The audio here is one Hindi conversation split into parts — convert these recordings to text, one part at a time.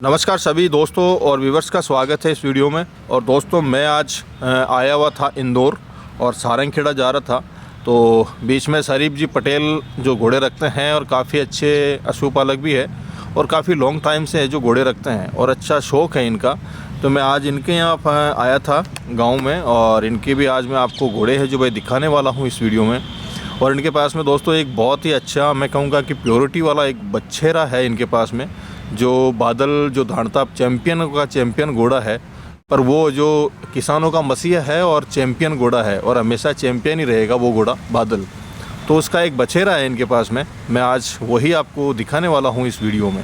नमस्कार सभी दोस्तों और व्यूवर्स का स्वागत है इस वीडियो में। और दोस्तों मैं आज आया हुआ था इंदौर और सारंगखेड़ा जा रहा था, तो बीच में शरीफ जी पटेल जो घोड़े रखते हैं और काफ़ी अच्छे पशुपालक भी है और काफ़ी लॉन्ग टाइम से है जो घोड़े रखते हैं और अच्छा शौक़ है इनका। तो मैं आज इनके यहाँ आया था गाँव में और इनके भी आज मैं आपको घोड़े हैं जो भाई दिखाने वाला हूँ इस वीडियो में। और इनके पास में दोस्तों एक बहुत ही अच्छा, मैं कहूँगा कि प्योरिटी वाला एक बछेरा है इनके पास में, जो बादल जो धानता चैम्पियन घोड़ा है। पर वो जो किसानों का मसीहा है और चैम्पियन घोड़ा है और हमेशा चैम्पियन ही रहेगा वो घोड़ा बादल। तो उसका एक बछेरा है इनके पास में, मैं आज वही आपको दिखाने वाला हूँ इस वीडियो में।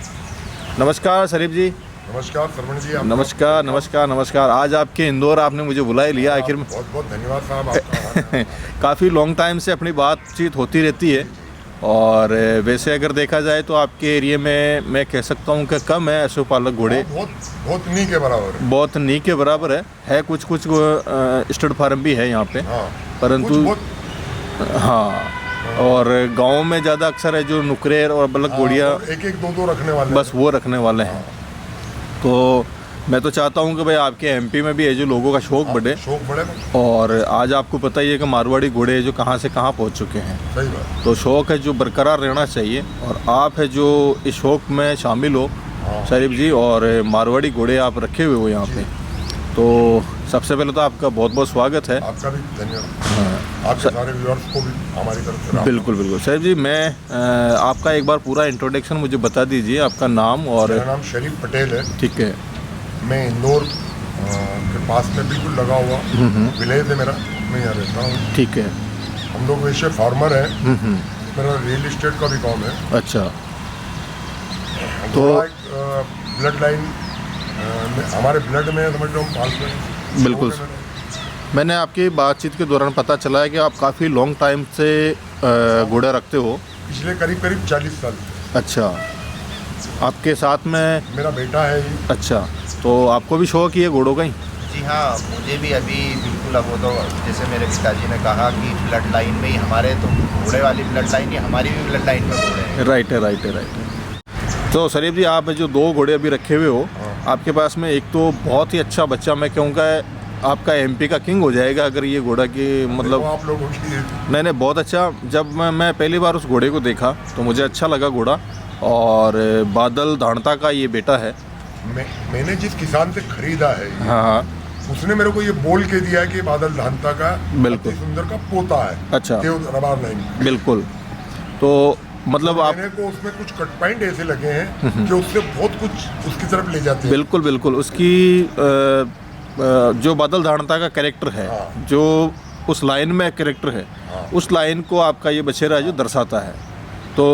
नमस्कार शरीफ जी। नमस्कार सरवण जी। नमस्कार नमस्कार नमस्कार। आज आपके इंदौर आपने मुझे बुला लिया आखिर में। बहुत बहुत धन्यवाद साहब आपका। काफ़ी लॉन्ग टाइम से अपनी बातचीत होती रहती है और वैसे अगर देखा जाए तो आपके एरिया में मैं कह सकता हूँ कि कम है पशुपालक घोड़े। बहुत नी के बराबर है। बहुत नी के बराबर है कुछ स्टड फार्म भी है यहाँ पे। हाँ, परंतु हाँ, और गांव में ज़्यादा अक्सर है जो नुकरेर और बलक घोड़िया एक एक दो रखने वाले, बस वो रखने वाले हैं। तो मैं तो चाहता हूँ कि भाई आपके एमपी में भी है जो लोगों का शौक़ बढ़े। और आज आपको पता ही है कि मारवाड़ी घोड़े जो कहाँ से कहाँ पहुँच चुके हैं। सही बात। तो शौक़ है जो बरकरार रहना चाहिए और आप है जो इस शौक़ में शामिल हो शरीफ जी, और मारवाड़ी घोड़े आप रखे हुए हो यहाँ पे। तो सबसे पहले तो आपका बहुत बहुत स्वागत है। आपका भी धन्यवाद। आपके सारे व्यूअर्स को भी हमारी तरफ से बिल्कुल बिल्कुल। शरीफ जी, मैं आपका एक बार पूरा इंट्रोडक्शन मुझे बता दीजिए, आपका नाम। और मेरा नाम शरीफ पटेल है। ठीक है। मैं इंदौर के पास में बिल्कुल लगा हुआ विलेज है मेरा, मैं यहाँ रहता हूँ। ठीक है। हम लोग वैसे फार्मर हैं। मेरा रियल इस्टेट का भी काम है। अच्छा। तो ब्लड लाइन हमारे ब्लड में समझ लो हम पालते हैं। बिल्कुल। मैंने आपकी बातचीत के दौरान पता चला है कि आप काफ़ी लॉन्ग टाइम से घोड़ा रखते हो। पिछले करीब 40 साल। अच्छा। आपके साथ में मेरा बेटा है ये। अच्छा, तो आपको भी शौक़ ही है घोड़ों का ही? जी हाँ, मुझे भी अभी बिल्कुल। अब वो तो जैसे मेरे पिताजी ने कहा कि ब्लड लाइन में ही हमारे तो घोड़े वाली ब्लड लाइन ही, हमारी भी ब्लड लाइन में घोड़े हैं। राइट है। तो शरीफ जी, आप जो 2 घोड़े अभी रखे हुए हो, आपके पास में एक तो बहुत ही अच्छा बच्चा, मैं कहूँगा आपका एमपी का किंग हो जाएगा अगर ये घोड़ा की मतलब आप लोगों की। नहीं बहुत अच्छा। जब मैं पहली बार उस घोड़े को देखा तो मुझे अच्छा लगा घोड़ा। और बादल धानता का ये बेटा है। मैंने जिस किसान से खरीदा है, हाँ, उसने मेरे को ये बोल के दिया है कि बादल धानता का बिल्कुल सुंदर का पोता है। अच्छा। रबार लाइन बिल्कुल। तो मतलब आप को उसमें कुछ कट पॉइंट ऐसे लगे हैं कि उससे बहुत कुछ उसकी तरफ ले जाते हैं। बिल्कुल उसकी जो बादल धानता का कैरेक्टर है, जो उस लाइन में कैरेक्टर है, उस लाइन को आपका ये बछेरा जो दर्शाता है। तो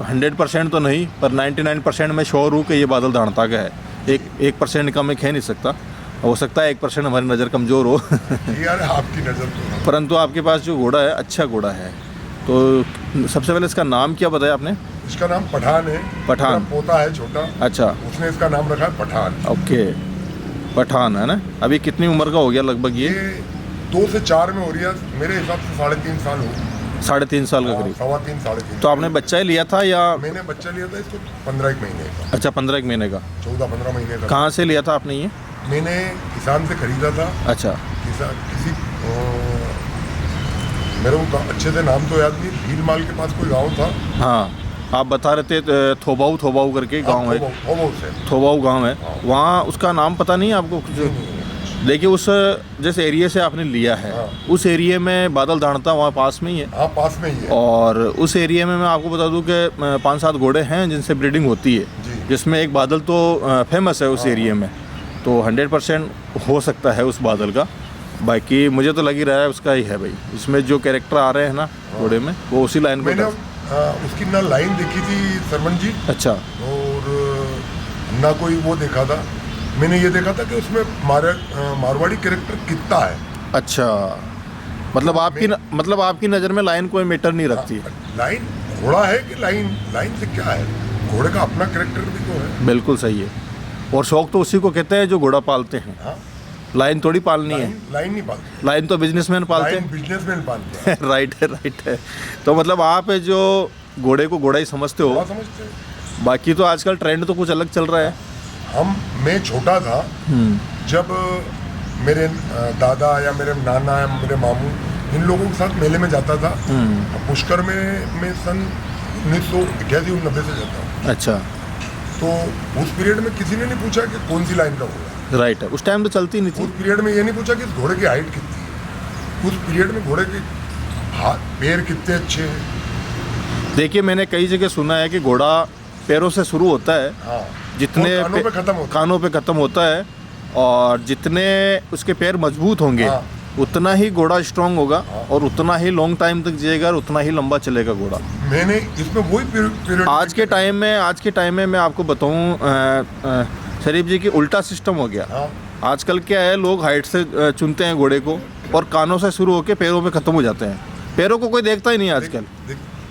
100% तो नहीं, पर 99% मैं श्योर हूँ कि ये बादल धानता का है। 1% का मैं कह नहीं सकता, हो सकता है 1% हमारी नज़र कमज़ोर हो। यार आपकी नज़र तो। परंतु आपके पास जो घोड़ा है अच्छा घोड़ा है। तो सबसे पहले इसका नाम क्या बताया आपने? इसका नाम पठान है। पठान पोता है छोटा। अच्छा। उसने इसका नाम रखा है पठान। ओके, पठान है ना। अभी कितनी उम्र का हो गया लगभग ये? 2 से 4 में हो रही है मेरे हिसाब से। 3.5 साल हो। 3.5 साल का करीब। 3.5 साढ़े। तो आपने बच्चा ही लिया था या? मैंने बच्चा लिया था इसको 15 महीने का। अच्छा, 15 महीने का। 14-15 महीने का। कहाँ से लिया था आपने ये? मैंने किसान से खरीदा था। अच्छा। किसी मेरे को अच्छे से नाम तो याद नहीं, भीलमाल के पास कोई गांव था। हाँ, आप बता रहे थे थोबाऊ करके गांव है। थोबाऊ गांव है। वहाँ उसका नाम पता नहीं आपको कुछ? देखिए, उस जिस एरिया से आपने लिया है, उस एरिया में बादल धानता वहाँ पास में ही है। हाँ, पास में ही है। और उस एरिया में मैं आपको बता दूं कि 5-7 घोड़े हैं जिनसे ब्रीडिंग होती है, जिसमें एक बादल तो फेमस है उस एरिया में। तो 100% हो सकता है उस बादल का। बाकी मुझे तो लग ही रहा है उसका ही है भाई। इसमें जो कैरेक्टर आ रहे हैं ना घोड़े में, वो उसी लाइन मैंने उसकी ना लाइन देखी थी सरवण जी। अच्छा। और ना कोई वो देखा था। मैंने ये देखा था कि उसमें मारवाड़ी कैरेक्टर कितना है। अच्छा, मतलब आपकी नज़र में लाइन कोई मैटर नहीं रखती है। लाइन घोड़ा है कि लाइन से क्या है? घोड़े का अपना कैरेक्टर भी तो है। बिल्कुल सही है। और शौक तो उसी को कहते हैं जो घोड़ा पालते हैं। हाँ? लाइन थोड़ी पालनी है। लाइन नहीं पालते। लाइन तो बिजनेसमैन पालते हैं। बिजनेसमैन पालते हैं। राइट है। तो मतलब आप जो घोड़े को घोड़ा ही समझते हो। समझते हैं। बाकी तो आजकल ट्रेंड तो कुछ अलग चल रहा है। मैं छोटा था जब मेरे दादा या मेरे नाना या मेरे मामू इन लोगों के साथ मेले में जाता था। पुष्कर में मैं सन 1981-1990 से जाता हूँ। अच्छा, तो उस पीरियड में किसी ने नहीं पूछा कि कौन सी लाइन का घोड़ा। राइट है, उस टाइम तो चलती नहीं थी। उस पीरियड में ये नहीं पूछा कि इस घोड़े की हाइट कितनी है। उस पीरियड में घोड़े के हाथ पैर कितने अच्छे हैं। देखिए, मैंने कई जगह सुना है कि घोड़ा पैरों से शुरू होता है, हाँ, जितने और कानों पे खत्म होता है। कानों पे खत्म होता है, और जितने उसके पैर मजबूत होंगे हाँ। उतना ही घोड़ा स्ट्रांग होगा और उतना ही लॉन्ग टाइम तक जिएगा और उतना ही लंबा चलेगा घोड़ा। मैंने इसमें वही पीरियड आज के टाइम में मैं आपको बताऊं शरीफ जी, की उल्टा सिस्टम हो गया। हाँ। आजकल क्या है, लोग हाइट से चुनते हैं घोड़े को और कानों से शुरू होकर पैरों में ख़त्म हो जाते हैं। पैरों को कोई देखता ही नहीं है आजकल,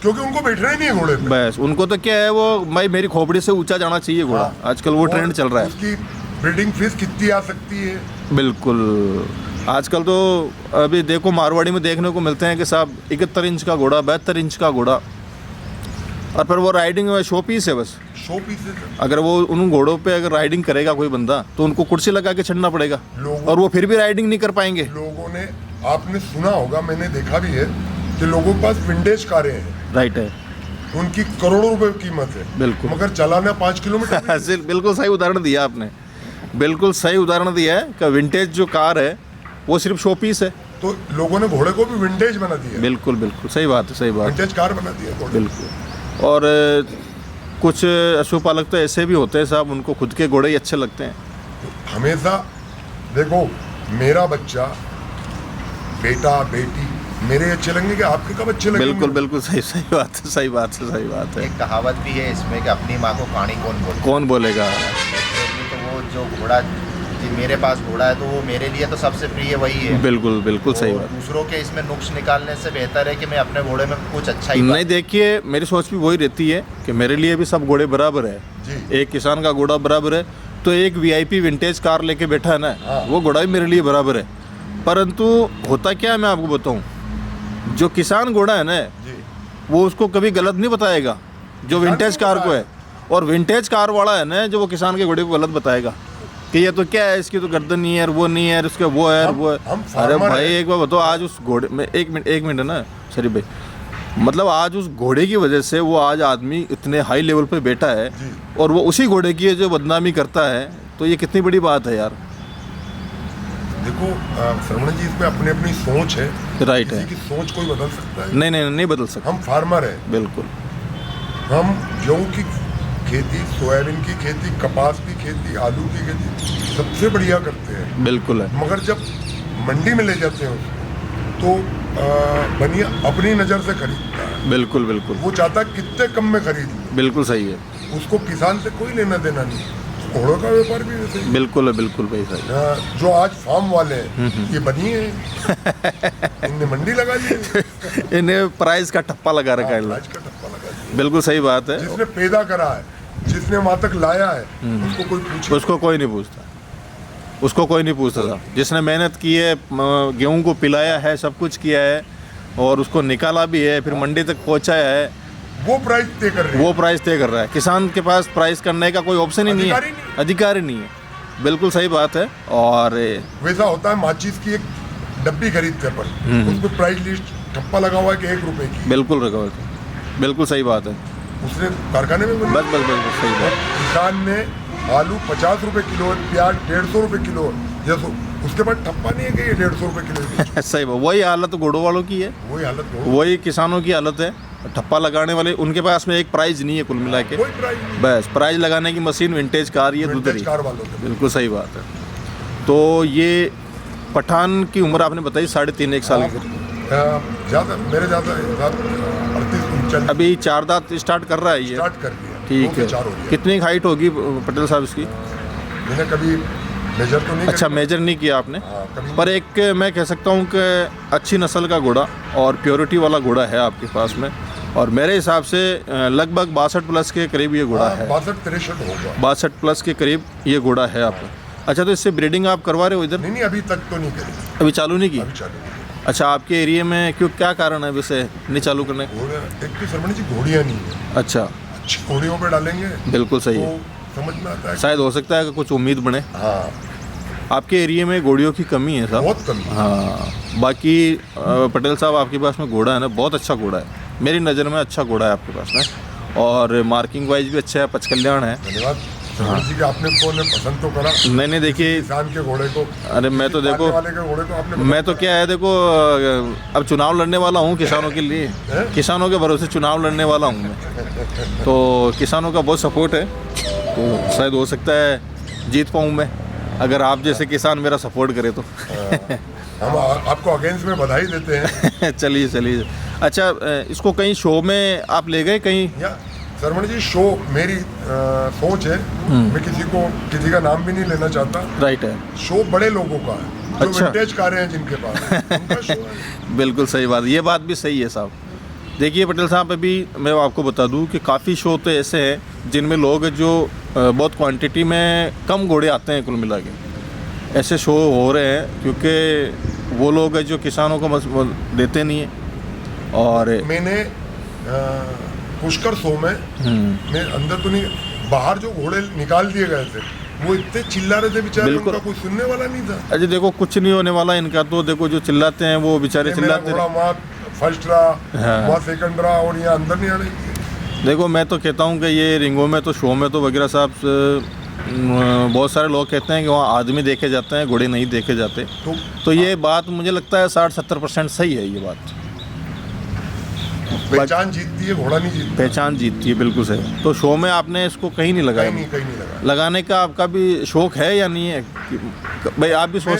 क्योंकि उनको बैठना ही नहीं है घोड़े पे। बस उनको तो क्या है, वो भाई मेरी खोपड़ी से ऊंचा जाना चाहिए घोड़ा। हाँ। आजकल वो और ट्रेंड चल रहा है। उसकी ब्रीडिंग फीस कितनी आ सकती है। बिल्कुल, आजकल तो अभी देखो मारवाड़ी में देखने को मिलते हैं कि साहब 71 इंच का घोड़ा, 72 इंच का घोड़ा, और फिर वो राइडिंग शो पीस है बस। Show pieces. अगर वो उन घोड़ों पे अगर राइडिंग करेगा कोई बंदा तो उनको कुर्सी लगा के चढ़ना पड़ेगा, और वो फिर भी राइडिंग नहीं कर पाएंगे। लोगों ने, आपने सुना होगा, मैंने देखा भी है कि लोगों के पास विंटेज कारें हैं। राइट है, उनकी करोड़ों रुपए की कीमत है, बिल्कुल। मगर चलाना 5 किलोमीटर। बिल्कुल सही उदाहरण दिया आपने, बिल्कुल सही उदाहरण दिया है कि विंटेज जो कार है वो सिर्फ शो पीस है। तो लोगों ने घोड़े को भी विंटेज बना दिया। बिल्कुल बिल्कुल सही बात है, सही बात। विंटेज कार बना दिया घोड़े। बिल्कुल। और कुछ पशुपालक तो ऐसे भी होते हैं साहब, उनको खुद के घोड़े ही अच्छे लगते हैं। हमेशा देखो, मेरा बच्चा, बेटा बेटी मेरे अच्छे लगेंगे कि आपके कब अच्छे लगेंगे। बिल्कुल बिल्कुल सही सही बात है, सही बात है, सही बात है। एक कहावत भी है इसमें कि अपनी माँ को कहानी कौन कौन बोलेगा। तो वो जो घोड़ा, जी मेरे पास घोड़ा है तो वो मेरे लिए तो सबसे प्रिय वही है। बिल्कुल बिल्कुल सही बात। दूसरों के इसमें नुक्स निकालने से बेहतर है कि मैं अपने घोड़े में कुछ अच्छा ही नहीं, देखिए मेरी सोच भी वही रहती है कि मेरे लिए भी सब घोड़े बराबर है जी। एक किसान का घोड़ा बराबर है, तो एक वीआईपी विंटेज कार लेके बैठा है ना, हाँ। वो घोड़ा भी मेरे लिए बराबर है। परंतु होता क्या है, मैं आपको बताऊं, जो किसान घोड़ा है ना, जी। वो उसको कभी गलत नहीं बताएगा जो विंटेज कार को है, और विंटेज कार वाला है ना जो वो किसान के घोड़े को गलत बताएगा कि ये तो क्या है, इसकी तो गर्दन नहीं है, वो नहीं है, उसका वो है, वो है। अरे भाई एक बार बताओ, आज उस घोड़े में एक मिनट है ना शरीफ भाई, मतलब आज उस घोड़े की वजह से वो आज आदमी इतने हाई लेवल पे बैठा है, और वो उसी घोड़े की जो बदनामी करता है, तो ये कितनी बड़ी बात है यार। देखो श्रवण जी, इसमें अपनी अपनी सोच है। राइट है, किसी की सोच कोई बदल सकता है? नहीं बदल सकता। हम फार्मर है, बिल्कुल। हम गेहूं की खेती, सोयाबीन की खेती, कपास की खेती, आलू की खेती सबसे बढ़िया करते हैं। बिल्कुल है। मगर जब मंडी में ले जाते हैं उसको, तो बनिया अपनी नज़र से खरीदता है। बिल्कुल बिल्कुल, वो चाहता है कितने कम में खरीद लूं। बिल्कुल सही है। उसको किसान से कोई लेना देना नहीं। घोड़ों का व्यापार भी वैसे ही। बिल्कुल है, बिल्कुल भाई सही। जो आज फार्म वाले हैं, ये बनी है, इनने मंडी लगा ली है। इन्हें प्राइस का ठप्पा लगा रखा है। आज का टप्पा लगा दिया। बिल्कुल सही बात है। जिसने पैदा करा है, जिसने वहां तक लाया है, उसको कोई पूछे? उसको कोई नहीं पूछता, उसको कोई नहीं पूछता था। जिसने मेहनत की है, गेहूं को पिलाया है, सब कुछ किया है, और उसको निकाला भी है, फिर मंडी तक पहुंचाया है, वो प्राइस तय कर रहे हैं। वो प्राइस तय कर रहा है। किसान के पास प्राइस करने का कोई ऑप्शन ही नहीं है, अधिकार ही नहीं है। बिल्कुल सही बात है। और वैसा होता है, माचिस की एक डब्बी खरीदते हैं पर उस पर प्राइस लिस्ट ठप्पा लगा हुआ है कि 1 रुपए की। बिल्कुल रखा, बिल्कुल सही बात है। उसने कारखाने में बस बस बस सही बात। किसान ने आलू 50 रुपए किलो, प्याज 150 रुपए किलो, जैसे उसके बाद ठप्पा नहीं है कि ये 150 रुपए किलो। सही बात। वही हालत घोड़ों वालों की है, वही हालत, वही किसानों की हालत है। ठप्पा लगाने वाले, उनके पास में एक प्राइज नहीं है कुल मिला के। कोई प्राइस नहीं। बस प्राइज लगाने की मशीन विंटेज कार, ये दूसरी। कार वालों के। बिल्कुल सही बात है। तो ये पठान की उम्र आपने बताई 3.5-1 साल की। ज़्यादा मेरे ज़्यादा 38-39 अभी 4 दांत स्टार्ट कर रहा है ये। स्टार्ट कर दिया। ठीक है। 4 हो गया। कितनी हाइट होगी पटेल साहब इसकी? मैंने कभी मेजर तो नहीं। अच्छा, मेजर नहीं किया आपने। कभी। पर एक मैं कह सकता हूँ कि अच्छी नस्ल का घोड़ा और प्योरिटी वाला घोड़ा है आपके पास में, और मेरे हिसाब से लगभग 62 प्लस के करीब ये घोड़ा है। 62-63 होगा। 62 प्लस के करीब ये घोड़ा है आपका। अच्छा, तो इससे ब्रीडिंग आप करवा रहे हो इधर? नहीं, अभी तक तो नहीं करी। अभी चालू नहीं की? अभी चालू नहीं करी। अच्छा, आपके एरिया में क्यों, क्या कारण है वैसे नहीं चालू करने? एक तो शर्मणी जी घोड़ियाँ नहीं है। अच्छा, अच्छी घोड़ियों पे डालेंगे बिल्कुल सही तो है। समझ में आता है। शायद हो सकता है कि कुछ उम्मीद बने। हाँ, आपके एरिया में घोड़ियों की कमी है साहब। बहुत कमी। हाँ, बाकी पटेल साहब आपके पास में घोड़ा है ना, बहुत अच्छा घोड़ा है, मेरी नज़र में अच्छा घोड़ा है आपके पास में, और मार्किंग वाइज भी अच्छा है, पचकल्याण है। धन्यवाद सरवण जी के, आपने को ने पसंद तो करा। नहीं देखिए, किसान के घोड़े को, अरे मैं तो देखो, वाले के घोड़े को आपने मैं तो क्या है देखो, अब चुनाव लड़ने वाला हूँ किसानों के लिए, किसानों के भरोसे चुनाव लड़ने वाला हूँ मैं, तो किसानों का बहुत सपोर्ट है, तो शायद हो सकता है जीत पाऊँ मैं, अगर आप जैसे किसान मेरा सपोर्ट करे तो। हम आपको अगेंस्ट में बधाई देते हैं। चलिए। अच्छा, इसको कहीं शो में आप ले गए कहीं? या सरवण जी, शो मेरी सोच है, मैं किसी का नाम भी नहीं लेना चाहता। राइट है। शो बड़े लोगों का है, जो अच्छा। विंटेज कारें हैं जिनके पास, उनका शो है। बिल्कुल सही बात, ये बात भी सही है साहब। देखिए पटेल साहब, अभी मैं आपको बता दूं कि काफ़ी शो तो ऐसे हैं जिनमें लोग जो बहुत क्वांटिटी में कम घोड़े आते हैं, कुल मिला के ऐसे शो हो रहे हैं, क्योंकि वो लोग जो किसानों को देते नहीं है। और मैंने पुष्कर शो में, मैं अंदर तो नहीं, बाहर जो घोड़े निकाल दिए गए थे वो इतने चिल्ला रहे थे बेचारे, बिल्कुल। उनका कोई सुनने वाला नहीं था। अजय देखो, कुछ नहीं होने वाला इनका, तो देखो जो चिल्लाते हैं वो बेचारे मेरा चिल्लाते घोड़ा रहे। वहाँ फर्स्ट रहा, हाँ। वहाँ सेकंड रहा, और यहाँ अंदर नहीं आने दिए। देखो मैं तो कहता हूँ कि ये रिंगों में तो, शो में तो वगैरह साहब, बहुत सारे लोग कहते हैं कि वहाँ आदमी देखे जाते हैं, घोड़े नहीं देखे जाते, तो ये बात मुझे लगता है 60-70% सही है ये बात। पहचान जीतती है, घोड़ा नहीं जीतता। पहचान जीतती है, बिल्कुल सही। तो शो में आपने इसको कहीं नहीं लगाया? कहीं नहीं लगा। लगाने का आपका भी शौक है या नहीं है भाई? आप भी सोच।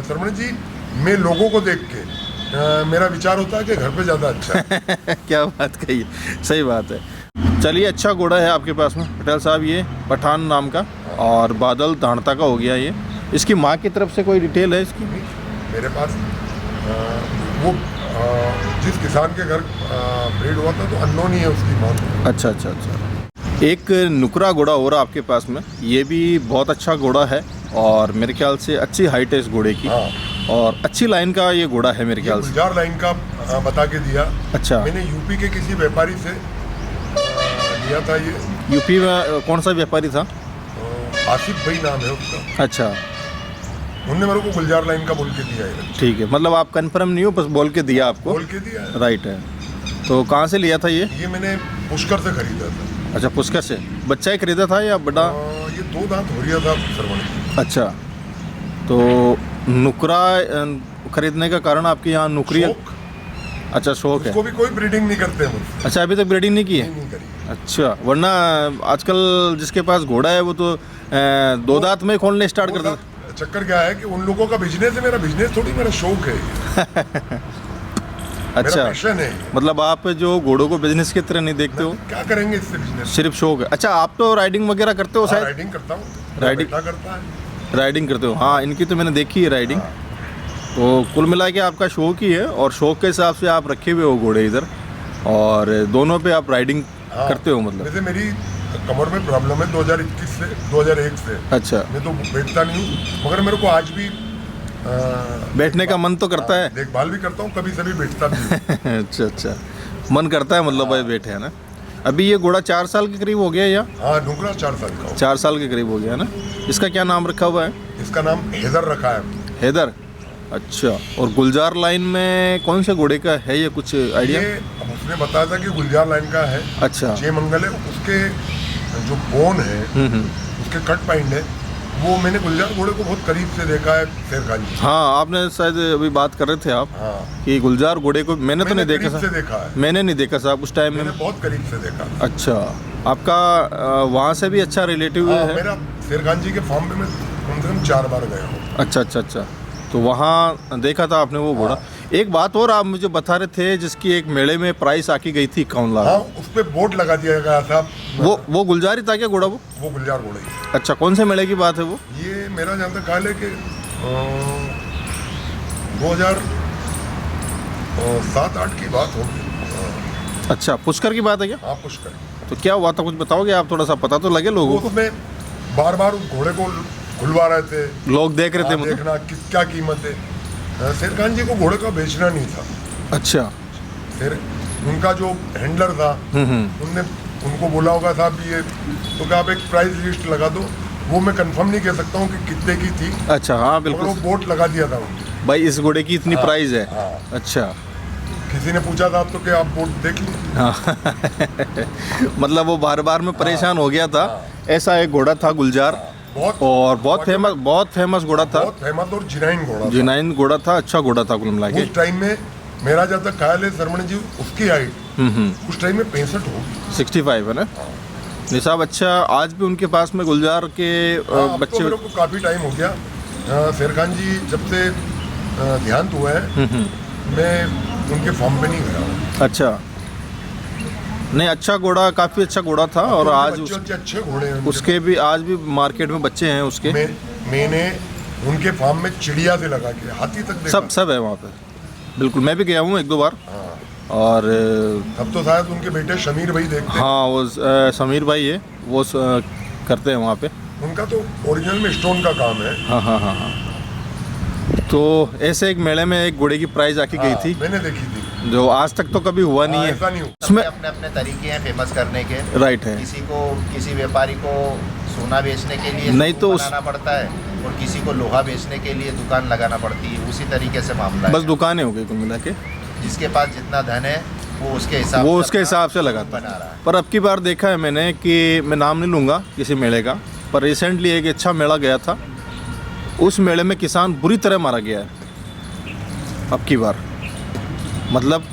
सरवण जी, मैं लोगों को देख के मेरा विचार होता है कि घर पे ज़्यादा अच्छा है। क्या बात कही, सही बात है। चलिए, अच्छा घोड़ा है आपके पास में पटेल साहब, ये पठान नाम का, और बादल धाणता का हो गया ये। इसकी माँ की तरफ से कोई डिटेल है इसकी? मेरे पास वो जिस किसान के घर ब्रीड हुआ था, तो अननोन ही है उसकी माँ। अच्छा। एक नुकरा घोड़ा हो रहा आपके पास में, ये भी बहुत अच्छा घोड़ा है, और मेरे ख्याल से अच्छी हाइट है इस घोड़े की। हाँ। और अच्छी लाइन का ये घोड़ा है मेरे ख्याल से। गुलजार लाइन का बता के दिया। अच्छा। मैंने यूपी के किसी व्यापारी से लिया था ये। यूपी में कौन सा व्यापारी था? आसिफ भाई नाम है उसका। अच्छा, उनने मेरे को गुलजार लाइन का बोल के दिया है। ठीक है, मतलब आप कंफर्म नहीं हो, बस बोल के दिया आपको? बोल के दिया है। राइट है। तो कहाँ से लिया था ये मैंने पुष्कर से खरीदा था। अच्छा, पुष्कर से। बच्चा ही खरीदा था या बड़ा? ये 2 दांत हो रहा था सरवण। अच्छा, तो नुकरा खरीदने का कारण आपके यहाँ नुकरी? शौक। अच्छा, शौक है। उसको भी कोई ब्रीडिंग नहीं करते मुझसे। अच्छा, अभी तक ब्रीडिंग नहीं की है? नहीं करी। अच्छा, वरना आजकल जिसके पास घोड़ा है वो तो 2 दांत में खोलने स्टार्ट कर देता। चक्कर क्या है कि उन लोगों का बिजनेस है, मेरा बिजनेस थोड़ी, मेरा शौक है। अच्छा, मेरा पैशन है। मतलब आप जो घोड़ों को बिजनेस की तरह नहीं देखते हो? क्या करेंगे इससे बिजनेस? सिर्फ शौक है। अच्छा, आप तो राइडिंग वगैरह करते हो शायद? राइडिंग करता हूँ। राइडिंग बेटा करता है। राइडिंग करते हो? हाँ, इनकी तो मैंने देखी है राइडिंग। तो कुल मिला के आपका शौक ही है, और शौक के हिसाब से आप रखे हुए हो घोड़े इधर, और दोनों पे आप राइडिंग करते हो मतलब? वैसे मेरी कमर में प्रॉब्लम है 2021 से 2001 से। अच्छा। मैं तो बैठता नहीं हूँ, मगर मेरे को आज भी बैठने का मन तो करता है? देखभाल भी करता हूँ, कभी सभी बैठता भी हूँ। अच्छा, मन करता है मतलब भाई बैठे, है ना? अभी ये घोड़ा 4 साल के करीब हो गया या? हाँ, नुकरा 4 साल का। 4 साल के करीब हो गया है ना? इसका क्या नाम रखा हुआ है? इसका नाम हैदर रखा है। हैदर। अच्छा, और गुलजार लाइन में कौन से घोड़े का है ये, कुछ आइडिया? ये उसने बताया था कि गुलजार लाइन का है। अच्छा। जय मंगल है, उसके जो बोन है, उसके कट पॉइंट है, वो मैंने गुलजार घोड़े को बहुत करीब से देखा है शेर खान जी। हाँ, आपने शायद अभी बात कर रहे थे आप। हाँ। कि गुलजार घोड़े को मैंने तो नहीं देखा करीब से देखा है। मैंने नहीं देखा साहब उस टाइम में। मैंने बहुत करीब से देखा। अच्छा, आपका वहाँ से भी अच्छा रिलेटिव है? मेरा शेर खान जी के फार्म पे मैं कम से कम 4 बार गया हूँ। अच्छा, तो वहाँ देखा था आपने वो घोड़ा। एक बात और आप मुझे बता रहे थे, जिसकी एक मेले में प्राइस आकी गई थी 51 लाख। हाँ, उस पे बोर्ड लगा दिया गया था। वो गुलजार ही था क्या घोड़ा? वो गुलजार घोड़ा ही। अच्छा, कौन से मेले की बात है वो? ये मेरा जहाँ तक ख्याल है कि 2007-8 की बात होगी। अच्छा, पुष्कर की बात है क्या? हाँ, पुष्कर। तो क्या हुआ था, कुछ बताओगे आप? थोड़ा सा पता तो लगे लोगों को। उसमें बार बार उस घोड़े को खुलवा रहे थे, लोग देख रहे थे मतलब? देखना क्या कीमत है। शेर खान जी को घोड़े का बेचना नहीं था। अच्छा। फिर उनका जो हैंडलर था, उनने उनको बोला होगा साहब ये, तो क्या आप एक प्राइस लिस्ट लगा दो, वो मैं कंफर्म नहीं कह सकता हूँ कि कितने की थी, अच्छा हाँ मगर वो बिल्कुल बोर्ड लगा दिया था उन्होंने। भाई, इस घोड़े की इतनी हाँ, प्राइस है। हाँ। अच्छा किसी ने पूछा था तो क्या आप बोर्ड देख लीजिए। हाँ मतलब वो बार बार में परेशान हो गया था। ऐसा एक घोड़ा था गुलजार, बहुत और बहुत फेमस घोड़ा था, बहुत फेमस और जिनाइन घोड़ा था। जिनाइन घोड़ा था, अच्छा घोड़ा था कुल मिला के। उस टाइम में मेरा जब तक ख्याल है सरवण जी, उसकी हाइट उस टाइम में 65 होगी। 65 है ना निसाब। अच्छा, आज भी उनके पास में गुलजार के हाँ, अब बच्चे। तो मेरे को काफ़ी टाइम हो गया। शेर खान जी जब से देहांत हुआ है, मैं उनके फार्म पे नहीं गया हूँ। अच्छा, नहीं अच्छा घोड़ा, काफ़ी अच्छा घोड़ा था। और आज बच्चे अच्छे घोड़े हैं उनके। उसके भी आज भी मार्केट में बच्चे हैं उसके। मैंने उनके फार्म में चिड़िया से लगा के हाथी तक देखा। सब है वहाँ पे, बिल्कुल। मैं भी गया हूँ 1-2 बार। और अब तो शायद उनके बेटे शमीर भाई देखते हैं। हाँ, वो समीर भाई है, वो करते हैं वहाँ पे। उनका तो ओरिजिनल में स्टोन का काम है। हाँ हाँ हाँ हाँ। तो ऐसे एक मेले में एक घोड़े की प्राइस आके गई थी, मैंने देखी थी, जो आज तक तो कभी हुआ नहीं है। ऐसा नहीं हुआ। उसमें अपने अपने तरीके हैं फेमस करने के। राइट है। किसी व्यापारी को सोना बेचने के लिए नहीं तो बनाना पड़ता है, और किसी को लोहा बेचने के लिए दुकान लगाना पड़ती है। उसी तरीके से मामला बस है। दुकानें हो गई कुल मिला के। जिसके पास जितना धन है वो उसके हिसाब से लगाता बना रहा है। पर अब की बार देखा है मैंने कि मैं नाम नहीं लूँगा किसी मेले का, पर रिसेंटली एक अच्छा मेला गया था। उस मेले में किसान बुरी तरह मारा गया है अब की बार। मतलब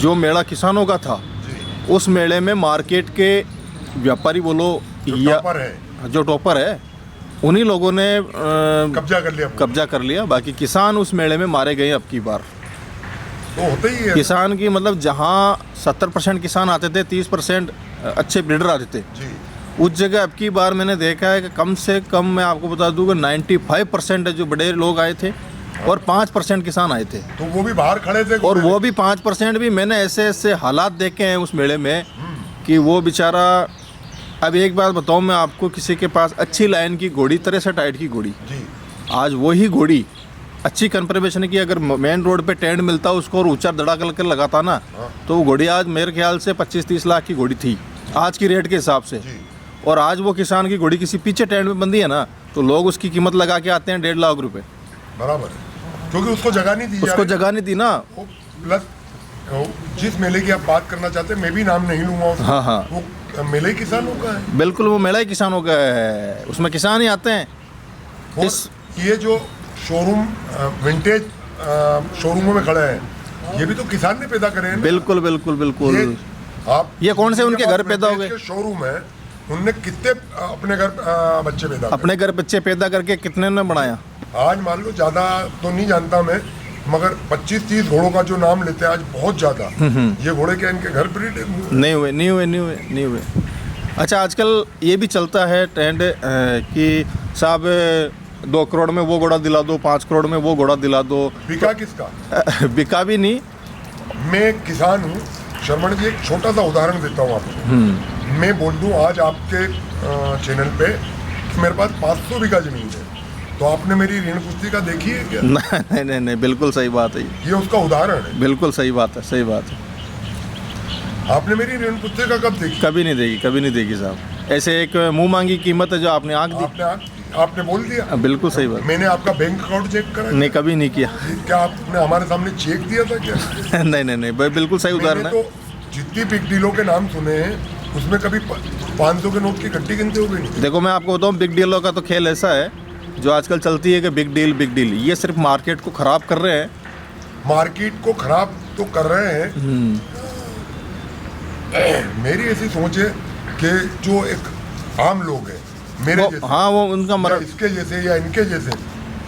जो मेला किसानों का था, उस मेले में मार्केट के व्यापारी बोलो या टॉपर है, जो टॉपर है, उन्हीं लोगों ने कब्जा कर लिया। बाकी किसान उस मेले में मारे गए अब की बार। तो होता ही है किसान की मतलब जहाँ 70% किसान आते थे, 30% अच्छे ब्रीडर आते थे, जी। उस जगह अब की बार मैंने देखा है कि कम से कम मैं आपको बता दूँ कि 95% जो बड़े लोग आए थे और 5% किसान आए थे। तो वो भी बाहर खड़े थे, और वो भी 5% भी मैंने ऐसे हालात देखे हैं उस मेले में कि वो बेचारा। अब एक बात बताऊँ मैं आपको, किसी के पास अच्छी लाइन की घोड़ी, 63 टाइट की घोड़ी, जी। आज वही घोड़ी अच्छी कन्फर्मेशन की अगर मेन रोड पे टेंट मिलता उसको और ऊंचा दड़ा कर लगाता ना, तो वो घोड़ी आज मेरे ख्याल से 25-30 लाख की घोड़ी थी आज की रेट के हिसाब से। और आज वो किसान की घोड़ी किसी पीछे टेंट में बंदी है ना, तो लोग उसकी कीमत लगा के आते हैं 1.5 लाख रुपए। बराबर है, क्योंकि उसको जगह नहीं दी, उसको जगह नहीं दी ना। प्लस जिस मेले की आप बात करना चाहते हैं, मैं भी नाम नहीं लूंगा उसका। हाँ हाँ, वो मेले किसानों का है। बिल्कुल, वो मेला ही किसानों का है, उसमें किसान ही आते हैं। और ये जो शोरूम विंटेज शोरूमों में खड़े हैं, ये भी तो किसान ने पैदा करे हैं। बिल्कुल बिल्कुल बिल्कुल। आप ये कौन से उनके घर पैदा हो गए? शोरूम है, उनने कितने अपने घर बच्चे पैदा अपने घर बच्चे पैदा करके कितने ने बनाया? आज मान लो, ज़्यादा तो नहीं जानता मैं, मगर 25-30 घोड़ों का जो नाम लेते हैं आज, बहुत ज़्यादा। ये घोड़े क्या इनके घर ब्रीड नहीं हुए। अच्छा, आजकल ये भी चलता है ट्रेंड कि साहब 2 करोड़ में वो घोड़ा दिला दो, 5 करोड़ में वो घोड़ा दिला दो। बिका किसका? बिका भी नहीं। मैं किसान हूँ शर्मण जी, एक छोटा सा उदाहरण देता हूँ आपको। मैं बोल दूँ आज आपके चैनल पे कि मेरे पास 500 बीघा जमीन है, तो आपने मेरी ऋण पुस्तिका देखी है क्या? नहीं, बिल्कुल सही बात है। ये उसका उदाहरण है। बिल्कुल सही बात है, सही बात है। आपने मेरी ऋण पुस्तिका कब देखी? कभी नहीं देखी साहब। ऐसे एक मुंह मांगी कीमत है जो आपने आंख दी, आपने बोल दिया। बिल्कुल सही बात। मैंने आपका बैंक अकाउंट चेक करा? नहीं, कभी नहीं किया। क्या आपने हमारे सामने चेक दिया था क्या? नहीं, बिल्कुल सही उदाहरण है। तो जितनी बिग डीलों के नाम सुने हैं, उसमें कभी 500 के नोट की गड्डी गिनते हुए नहीं। देखो, मैं आपको बताऊँ, बिग डीलों का तो खेल ऐसा है जो आजकल चलती है कि बिग डील, ये सिर्फ मार्केट को खराब कर रहे हैं। मार्केट को खराब तो कर रहे हैं। मेरी ऐसी सोच है कि जो एक आम लोग हैं, मेरे जैसे, हाँ, वो उनका मरण, इसके जैसे या इनके जैसे,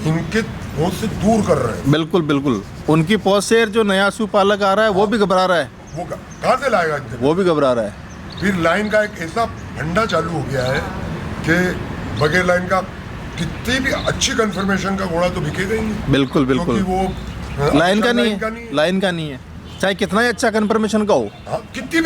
इनके पहुंच से दूर कर रहे हैं। बिल्कुल। उनकी पहुंच से जो नया पशु पालक आ रहा है वो भी घबरा रहा है। वो कहाँ से लाएगा इतने? वो भी घबरा रहा है। फिर लाइन का एक ऐसा फंडा चालू हो गया है कि बगैर लाइन का कितनी भी अच्छी कंफर्मेशन का घोड़ा तो बिकेगा ही नहीं। बिल्कुल। क्योंकि वो लाइन का नहीं है, चाहे कितना ही अच्छा कंफर्मेशन का हो, कितनी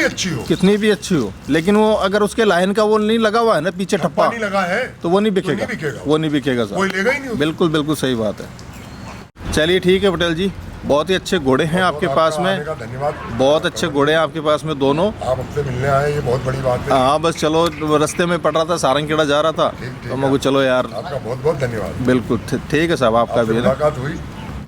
भी अच्छी हो, लेकिन वो अगर उसके लाइन का वो नहीं लगा हुआ है ना, पीछे ठप्पा नहीं लगा है, तो वो नहीं बिकेगा। वो नहीं बिकेगा कोई लेगा ही नहीं। बिल्कुल सही बात है। चलिए ठीक है पटेल जी, बहुत ही अच्छे घोड़े हैं आपके पास आपका आने में, का धन्यवाद। बहुत अच्छे घोड़े हैं आपके पास में दोनों। आप हमसे मिलने आए, ये बहुत बड़ी बात है। हाँ बस चलो, रास्ते में पड़ रहा था, सारंगखेड़ा जा रहा था, ठीक तो मैं चलो यार, आपका बहुत बहुत धन्यवाद। बिल्कुल ठीक है साहब, आपका आपसे भी है ना। मुलाकात हुई,